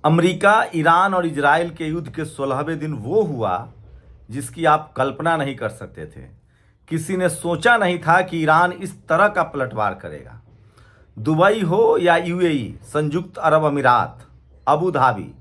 America, Iran और Israel के युद्ध के 16वें दिन वो हुआ जिसकी आप कल्पना नहीं कर सकते थे। किसी ने सोचा नहीं था कि ईरान इस तरह का पलटवार करेगा। दुबई हो या यूएई, संयुक्त अरब अमीरात, अबू धाबी,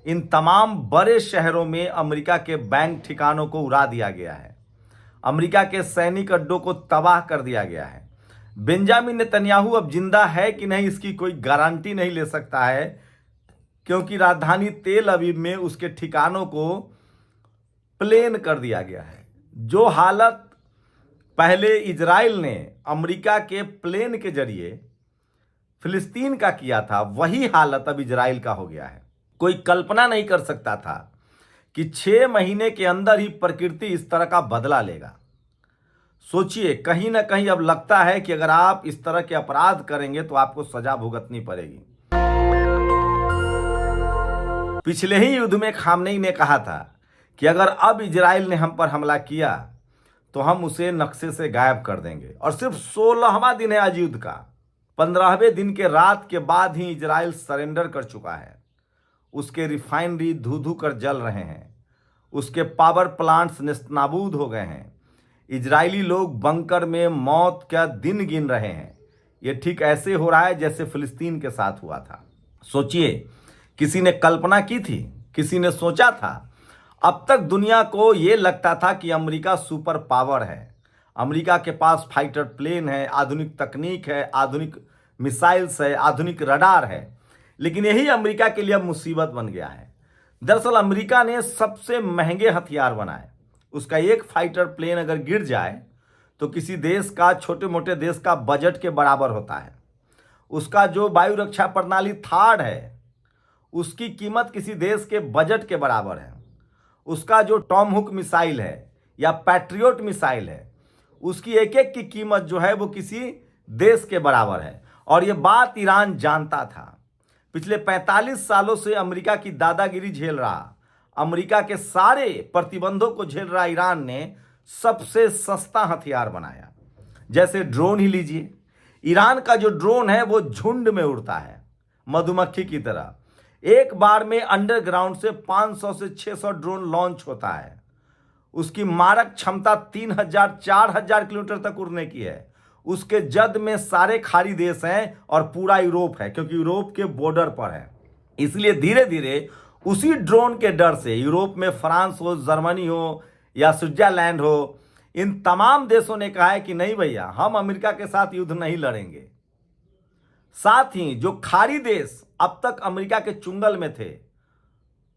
इन तमाम बड़े शहरों में अमेरिका के बैंक ठिकानों को उड़ा दिया गया है। अमेरिका के सैनिक अड्डों को तबाह कर दिया गया है। बेंजामिन नेतन्याहू अब जिंदा है कि नहीं इसकी कोई गारंटी नहीं ले सकता है, क्योंकि राजधानी तेल अवीव में उसके ठिकानों को प्लेन कर दिया गया है। जो हालत पहले इजराइल ने अमेरिका के प्लेन के जरिए फिलिस्तीन का किया था, वही हालत अब इजराइल का हो गया है। कोई कल्पना नहीं कर सकता था कि 6 महीने के अंदर ही प्रकृति इस तरह का बदला लेगा। सोचिए, कहीं ना कहीं अब लगता है कि अगर आप इस तरह के अपराध करेंगे तो आपको सजा भुगतनी पड़ेगी। पिछले ही युद्ध में खामनेई ने कहा था कि अगर अब इजराइल ने हम पर हमला किया तो हम उसे नक्शे से गायब कर देंगे। और सिर्फ 16वां दिन है आज युद्ध का। 15वें दिन के रात के बाद ही इजराइल सरेंडर कर चुका है। उसके रिफाइनरी धू धू कर जल रहे हैं, उसके पावर प्लांट्स नेस्तनाबूद हो गए हैं। इजरायली लोग बंकर में मौत का दिन गिन रहे हैं। यह ठीक ऐसे हो रहा है जैसे फिलिस्तीन के साथ हुआ था। सोचिए, किसी ने कल्पना की थी, किसी ने सोचा था? अब तक दुनिया को यह लगता था कि अमेरिका सुपर पावर है। अमेरिका के पास फाइटर प्लेन है, आधुनिक तकनीक है, आधुनिक मिसाइल्स है, आधुनिक रडार है। लेकिन यही अमेरिका के लिए अब मुसीबत बन गया है। दरअसल अमेरिका ने सबसे महंगे हथियार बनाए। उसका एक फाइटर प्लेन अगर गिर जाए तो किसी देश का, छोटे मोटे देश का बजट के बराबर होता है। उसका जो वायु रक्षा प्रणाली थार्ड है, उसकी कीमत किसी देश के बजट के बराबर है। उसका जो टॉम हुक मिसाइल है या पैट्रियोट मिसाइल है, उसकी एक एक की कीमत जो है वो किसी देश के बराबर है। और ये बात ईरान जानता था। पिछले 45 सालों से अमेरिका की दादागिरी झेल रहा, अमेरिका के सारे प्रतिबंधों को झेल रहा ईरान ने सबसे सस्ता हथियार बनाया। जैसे ड्रोन ही लीजिए। ईरान का जो ड्रोन है वो झुंड में उड़ता है, मधुमक्खी की तरह। एक बार में अंडरग्राउंड से 500 से 600 ड्रोन लॉन्च होता है। उसकी मारक क्षमता 3000-4000 किलोमीटर तक उड़ने की है। उसके जद में सारे खाड़ी देश हैं और पूरा यूरोप है, क्योंकि यूरोप के बॉर्डर पर है। इसलिए धीरे धीरे उसी ड्रोन के डर से यूरोप में फ्रांस हो, जर्मनी हो या स्विट्जरलैंड हो, इन तमाम देशों ने कहा है कि नहीं भैया, हम अमेरिका के साथ युद्ध नहीं लड़ेंगे। साथ ही जो खाड़ी देश अब तक अमेरिका के चुंगल में थे,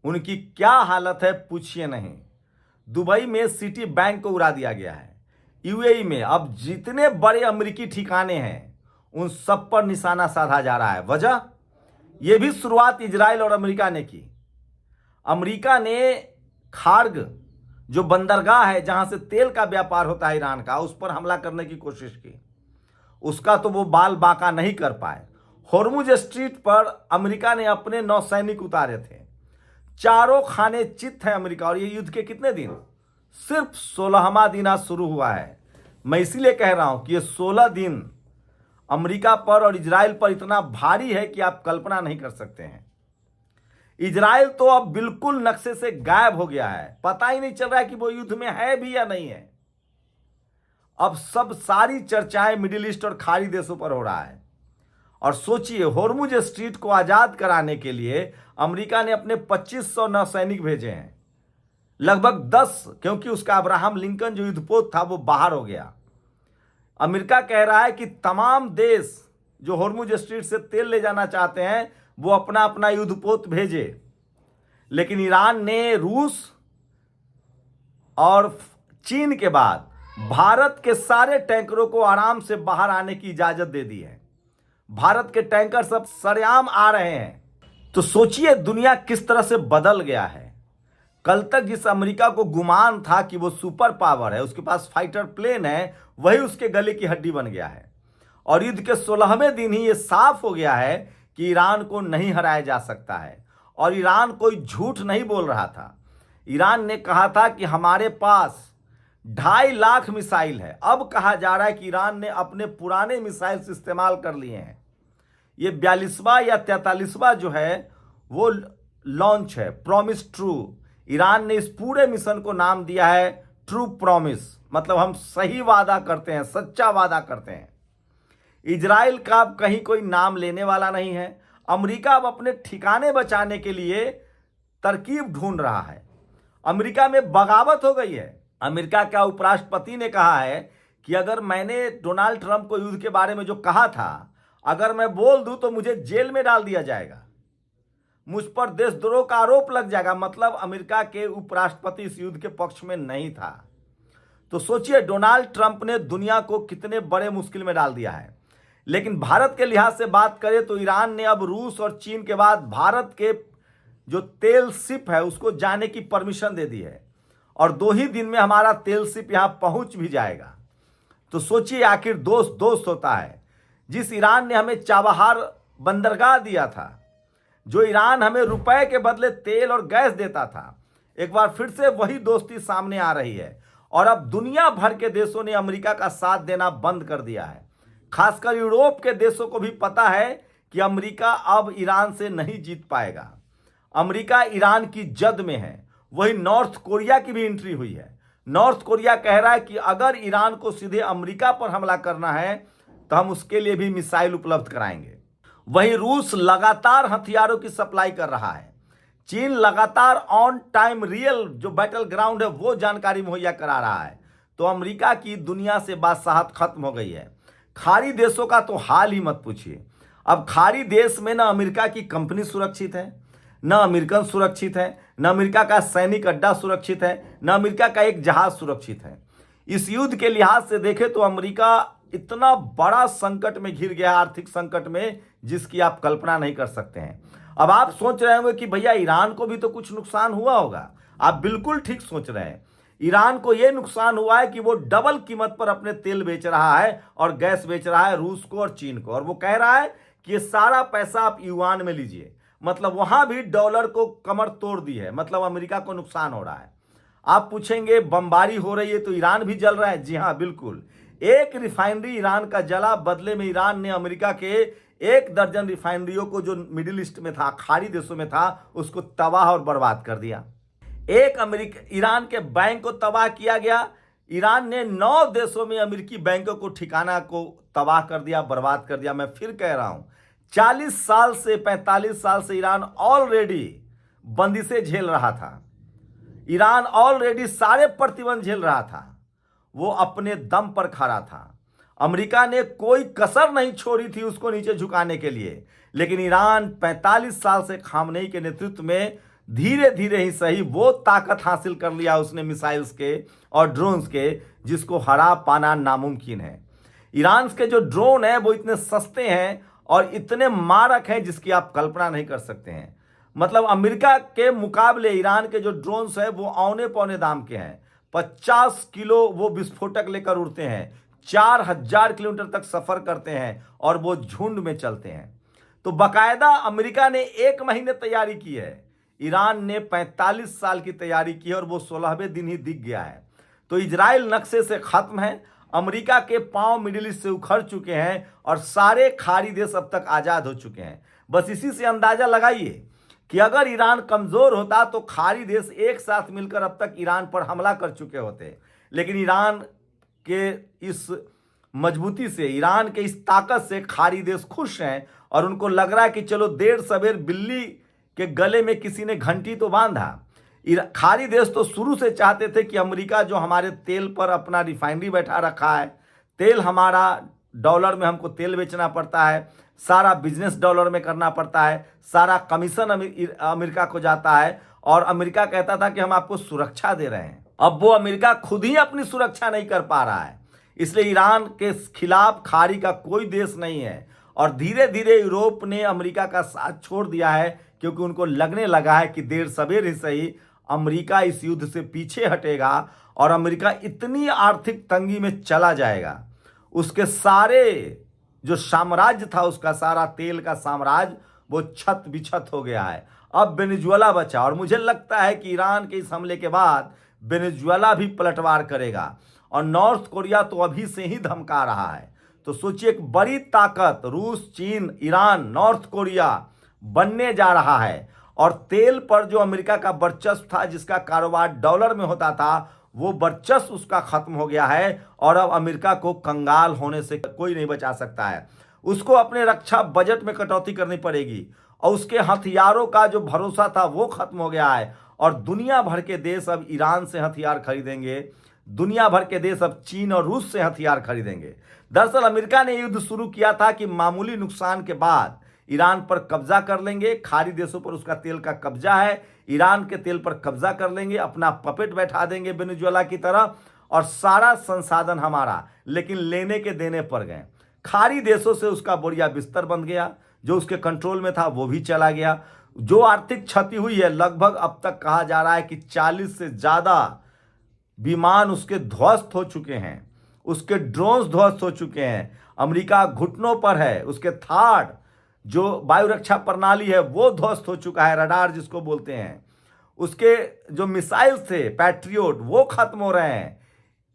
उनकी क्या हालत है पूछिए नहीं। दुबई में सिटी बैंक को उड़ा दिया गया है। यूएई में अब जितने बड़े अमेरिकी ठिकाने हैं उन सब पर निशाना साधा जा रहा है। वजह, यह भी शुरुआत इजराइल और अमेरिका ने की। अमेरिका ने खार्ग, जो बंदरगाह है जहां से तेल का व्यापार होता है ईरान का, उस पर हमला करने की कोशिश की। उसका तो वो बाल बांका नहीं कर पाए। होर्मुज स्ट्रीट पर अमेरिका ने अपने नौसैनिक उतारे थे। चारों खाने चित है अमेरिका। और ये युद्ध के कितने दिन? सिर्फ 16वां दिन आज शुरू हुआ है। मैं इसीलिए कह रहा हूं कि ये 16 दिन अमेरिका पर और इजराइल पर इतना भारी है कि आप कल्पना नहीं कर सकते हैं। इजराइल तो अब बिल्कुल नक्शे से गायब हो गया है। पता ही नहीं चल रहा है कि वो युद्ध में है भी या नहीं है। अब सब सारी चर्चाएं मिडिल ईस्ट और खाड़ी देशों पर हो रहा है। और सोचिए, होर्मुज स्ट्रीट को आजाद कराने के लिए अमेरिका ने अपने 2500 नौसैनिक भेजे हैं। लगभग 10, क्योंकि उसका अब्राहम लिंकन जो युद्धपोत था वो बाहर हो गया। अमेरिका कह रहा है कि तमाम देश जो होर्मुज स्ट्रीट से तेल ले जाना चाहते हैं वो अपना अपना युद्धपोत भेजे। लेकिन ईरान ने रूस और चीन के बाद भारत के सारे टैंकरों को आराम से बाहर आने की इजाजत दे दी है। भारत के टैंकर सब सरेआम आ रहे हैं। तो सोचिए दुनिया किस तरह से बदल गया है। कल तक जिस अमेरिका को गुमान था कि वो सुपर पावर है, उसके पास फाइटर प्लेन है, वही उसके गले की हड्डी बन गया है। और युद्ध के 16वें दिन ही ये साफ हो गया है कि ईरान को नहीं हराया जा सकता है। और ईरान कोई झूठ नहीं बोल रहा था। ईरान ने कहा था कि हमारे पास 2.5 लाख मिसाइल है। अब कहा जा रहा है कि ईरान ने अपने पुराने मिसाइल इस्तेमाल कर लिए हैं। ये 42वां या 43वां जो है वो लॉन्च है, प्रॉमिस ट्रू। ईरान ने इस पूरे मिशन को नाम दिया है ट्रू प्रॉमिस, मतलब हम सही वादा करते हैं, सच्चा वादा करते हैं। इजराइल का अब कहीं कोई नाम लेने वाला नहीं है। अमेरिका अब अपने ठिकाने बचाने के लिए तरकीब ढूंढ रहा है। अमेरिका में बगावत हो गई है। अमेरिका का उपराष्ट्रपति ने कहा है कि अगर मैंने डोनाल्ड ट्रंप को युद्ध के बारे में जो कहा था, अगर मैं बोल दूं तो मुझे जेल में डाल दिया जाएगा, मुझ पर देशद्रोह का आरोप लग जाएगा। मतलब अमेरिका के उपराष्ट्रपति इस युद्ध के पक्ष में नहीं था। तो सोचिए डोनाल्ड ट्रंप ने दुनिया को कितने बड़े मुश्किल में डाल दिया है। लेकिन भारत के लिहाज से बात करें तो ईरान ने अब रूस और चीन के बाद भारत के जो तेल शिप है उसको जाने की परमिशन दे दी है, और 2 ही दिन में हमारा तेल शिप यहां पहुंच भी जाएगा। तो सोचिए आखिर दोस्त दोस्त होता है। जिस ईरान ने हमें चाबहार बंदरगाह दिया था, जो ईरान हमें रुपए के बदले तेल और गैस देता था, एक बार फिर से वही दोस्ती सामने आ रही है। और अब दुनिया भर के देशों ने अमेरिका का साथ देना बंद कर दिया है। खासकर यूरोप के देशों को भी पता है कि अमेरिका अब ईरान से नहीं जीत पाएगा। अमेरिका ईरान की जद में है। वही नॉर्थ कोरिया की भी एंट्री हुई है। नॉर्थ कोरिया कह रहा है कि अगर ईरान को सीधे अमेरिका पर हमला करना है तो हम उसके लिए भी मिसाइल उपलब्ध कराएंगे। वहीं रूस लगातार हथियारों की सप्लाई कर रहा है। चीन लगातार ऑन टाइम रियल जो बैटल ग्राउंड है वो जानकारी मुहैया करा रहा है। तो अमेरिका की दुनिया से बादशाहत खत्म हो गई है। खाड़ी देशों का तो हाल ही मत पूछिए। अब खाड़ी देश में न अमेरिका की कंपनी सुरक्षित है, न अमेरिकन सुरक्षित है, न अमेरिका का सैनिक अड्डा सुरक्षित है, न अमेरिका का एक जहाज सुरक्षित है। इस युद्ध के लिहाज से देखें तो अमेरिका इतना बड़ा संकट में घिर गया, आर्थिक संकट में, जिसकी आप कल्पना नहीं कर सकते हैं। अब आप सोच रहे होंगे कि भैया ईरान को भी तो कुछ नुकसान हुआ होगा। आप बिल्कुल ठीक सोच रहे हैं। ईरान को यह नुकसान हुआ है कि वो डबल कीमत पर अपने तेल बेच रहा है और गैस बेच रहा है रूस को और चीन को, और वो कह रहा है कि ये सारा पैसा आप युआन में लीजिए। मतलब वहां भी डॉलर को कमर तोड़ दी है, मतलब अमेरिका को नुकसान हो रहा है। आप पूछेंगे बमबारी हो रही है तो ईरान भी जल रहा है। जी हाँ, बिल्कुल। एक रिफाइनरी ईरान का जला, बदले में ईरान ने अमेरिका के 1 दर्जन रिफाइनरियों को जो मिडिल ईस्ट में था, खाड़ी देशों में था, उसको तबाह और बर्बाद कर दिया। ईरान के बैंक को तबाह किया गया। ईरान ने 9 देशों में अमेरिकी बैंकों को ठिकाना को तबाह कर दिया, बर्बाद कर दिया। मैं फिर कह रहा हूं 40 साल से 45 साल से ईरान ऑलरेडी बंदिशें झेल रहा था। ईरान ऑलरेडी सारे प्रतिबंध झेल रहा था। वो अपने दम पर खड़ा था। अमेरिका ने कोई कसर नहीं छोड़ी थी उसको नीचे झुकाने के लिए। लेकिन ईरान 45 साल से खामनेई के नेतृत्व में धीरे धीरे ही सही वो ताकत हासिल कर लिया उसने मिसाइल्स के और ड्रोन्स के, जिसको हरा पाना नामुमकिन है। ईरान के जो ड्रोन है वो इतने सस्ते हैं और इतने मारक हैं जिसकी आप कल्पना नहीं कर सकते हैं। मतलब अमेरिका के मुकाबले ईरान के जो ड्रोन्स है वो औने पौने दाम के हैं। 50 किलो वो विस्फोटक लेकर उड़ते हैं, 4000 किलोमीटर तक सफर करते हैं और वो झुंड में चलते हैं। तो बाकायदा अमेरिका ने 1 महीने तैयारी की है, ईरान ने 45 साल की तैयारी की है और वो 16वें दिन ही दिख गया है। तो इजराइल नक्शे से खत्म है। अमेरिका के पांव मिडिल ईस्ट से उखड़ चुके हैं और सारे खाड़ी देश अब तक आजाद हो चुके हैं। बस इसी से अंदाजा लगाइए कि अगर ईरान कमजोर होता तो खाड़ी देश एक साथ मिलकर अब तक ईरान पर हमला कर चुके होते। लेकिन ईरान के इस मजबूती से, ईरान के इस ताकत से खाड़ी देश खुश हैं और उनको लग रहा है कि चलो देर सवेर बिल्ली के गले में किसी ने घंटी तो बांधा। खाड़ी देश तो शुरू से चाहते थे कि अमेरिका जो हमारे तेल पर अपना रिफाइनरी बैठा रखा है, तेल हमारा डॉलर में हमको तेल बेचना पड़ता है, सारा बिजनेस डॉलर में करना पड़ता है, सारा कमीशन अमेरिका को जाता है और अमेरिका कहता था कि हम आपको सुरक्षा दे रहे हैं। अब वो अमेरिका खुद ही अपनी सुरक्षा नहीं कर पा रहा है। इसलिए ईरान के खिलाफ खाड़ी का कोई देश नहीं है और धीरे धीरे यूरोप ने अमेरिका का साथ छोड़ दिया है, क्योंकि उनको लगने लगा है कि देर सवेर ही सही अमेरिका इस युद्ध से पीछे हटेगा और अमेरिका इतनी आर्थिक तंगी में चला जाएगा, उसके सारे जो साम्राज्य था, उसका सारा तेल का साम्राज्य वो छत बिछत हो गया है। अब वेनेजुएला बचा और मुझे लगता है कि ईरान के इस हमले के बाद वेनेजुएला भी पलटवार करेगा और नॉर्थ कोरिया तो अभी से ही धमका रहा है। तो सोचिए एक बड़ी ताकत रूस, चीन, ईरान, नॉर्थ कोरिया बनने जा रहा है और तेल पर जो अमेरिका का वर्चस्व था, जिसका कारोबार डॉलर में होता था, वो वर्चस्व उसका खत्म हो गया है और अब अमेरिका को कंगाल होने से कोई नहीं बचा सकता है। उसको अपने रक्षा बजट में कटौती करनी पड़ेगी और उसके हथियारों का जो भरोसा था वो खत्म हो गया है और दुनिया भर के देश अब ईरान से हथियार खरीदेंगे, दुनिया भर के देश अब चीन और रूस से हथियार खरीदेंगे। दरअसल अमेरिका ने युद्ध शुरू किया था कि मामूली नुकसान के बाद ईरान पर कब्जा कर लेंगे, खाड़ी देशों पर उसका तेल का कब्जा है, ईरान के तेल पर कब्जा कर लेंगे, अपना पपेट बैठा देंगे वेनेजुएला की तरह और सारा संसाधन हमारा, लेकिन लेने के देने पड़ गए। खाड़ी देशों से उसका बोरिया बिस्तर बन गया, जो उसके कंट्रोल में था वो भी चला गया। जो आर्थिक क्षति हुई है, लगभग अब तक कहा जा रहा है कि 40 से ज़्यादा विमान उसके ध्वस्त हो चुके हैं, उसके ड्रोन्स ध्वस्त हो चुके हैं, अमेरिका घुटनों पर है, उसके थाड जो वायु रक्षा प्रणाली है वो ध्वस्त हो चुका है, रडार जिसको बोलते हैं, उसके जो मिसाइल थे पैट्रियोट वो खत्म हो रहे हैं।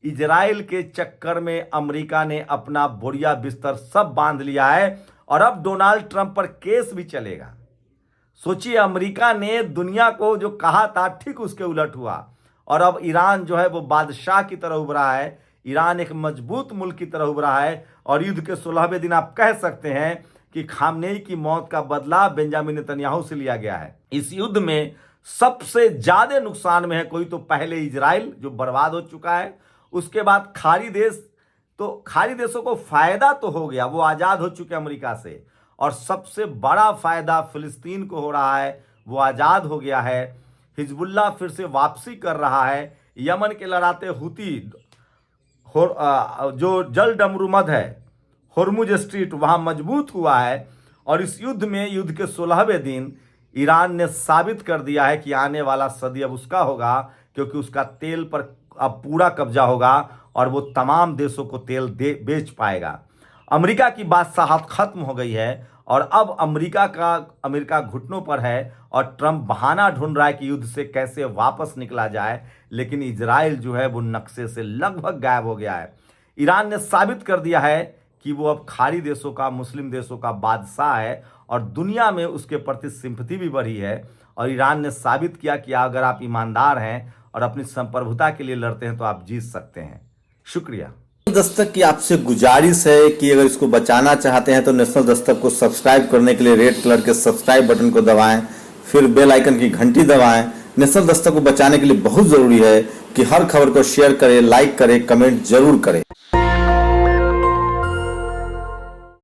इजराइल के चक्कर में अमेरिका ने अपना बोरिया बिस्तर सब बांध लिया है और अब डोनाल्ड ट्रंप पर केस भी चलेगा। सोचिए, अमेरिका ने दुनिया को जो कहा था ठीक उसके उलट हुआ और अब ईरान जो है वो बादशाह की तरह उभरा है, ईरान एक मजबूत मुल्क की तरह उभरा है और युद्ध के 16वें दिन आप कह सकते हैं कि खामनेई की मौत का बदला बेंजामिन नेतन्याहू से लिया गया है। इस युद्ध में सबसे ज्यादा नुकसान में है कोई तो पहले इजराइल जो बर्बाद हो चुका है, उसके बाद खाड़ी देश। तो खाड़ी देशों को फायदा तो हो गया, वो आज़ाद हो चुके अमेरिका से, और सबसे बड़ा फायदा फिलिस्तीन को हो रहा है, वो आज़ाद हो गया है। हिजबुल्ला फिर से वापसी कर रहा है, यमन के लड़ाते हुती जो जल डमरूमद है होर्मुज स्ट्रीट वहाँ मजबूत हुआ है और इस युद्ध में युद्ध के 16वें दिन ईरान ने साबित कर दिया है कि आने वाला सदी अब उसका होगा, क्योंकि उसका तेल पर अब पूरा कब्जा होगा और वो तमाम देशों को तेल बेच पाएगा। अमेरिका की बादशाहत खत्म हो गई है और अब अमेरिका घुटनों पर है और ट्रंप बहाना ढूंढ रहा है कि युद्ध से कैसे वापस निकला जाए, लेकिन इजराइल जो है वो नक्शे से लगभग गायब हो गया है। ईरान ने साबित कर दिया है कि वो अब खाड़ी देशों का, मुस्लिम देशों का बादशाह है और दुनिया में उसके प्रति सिंपैथी भी बढ़ी है और ईरान ने साबित किया कि अगर आप ईमानदार हैं और अपनी संप्रभुता के लिए लड़ते हैं तो आप जीत सकते हैं। शुक्रिया। दस्तक की आपसे गुजारिश है कि अगर इसको बचाना चाहते हैं तो नेशनल दस्तक को सब्सक्राइब करने के लिए रेड कलर के सब्सक्राइब बटन को दबाएं, फिर बेल आइकन की घंटी दबाएं। नेशनल दस्तक को बचाने के लिए बहुत जरूरी है कि हर खबर को शेयर करें, लाइक करें, कमेंट जरूर करें।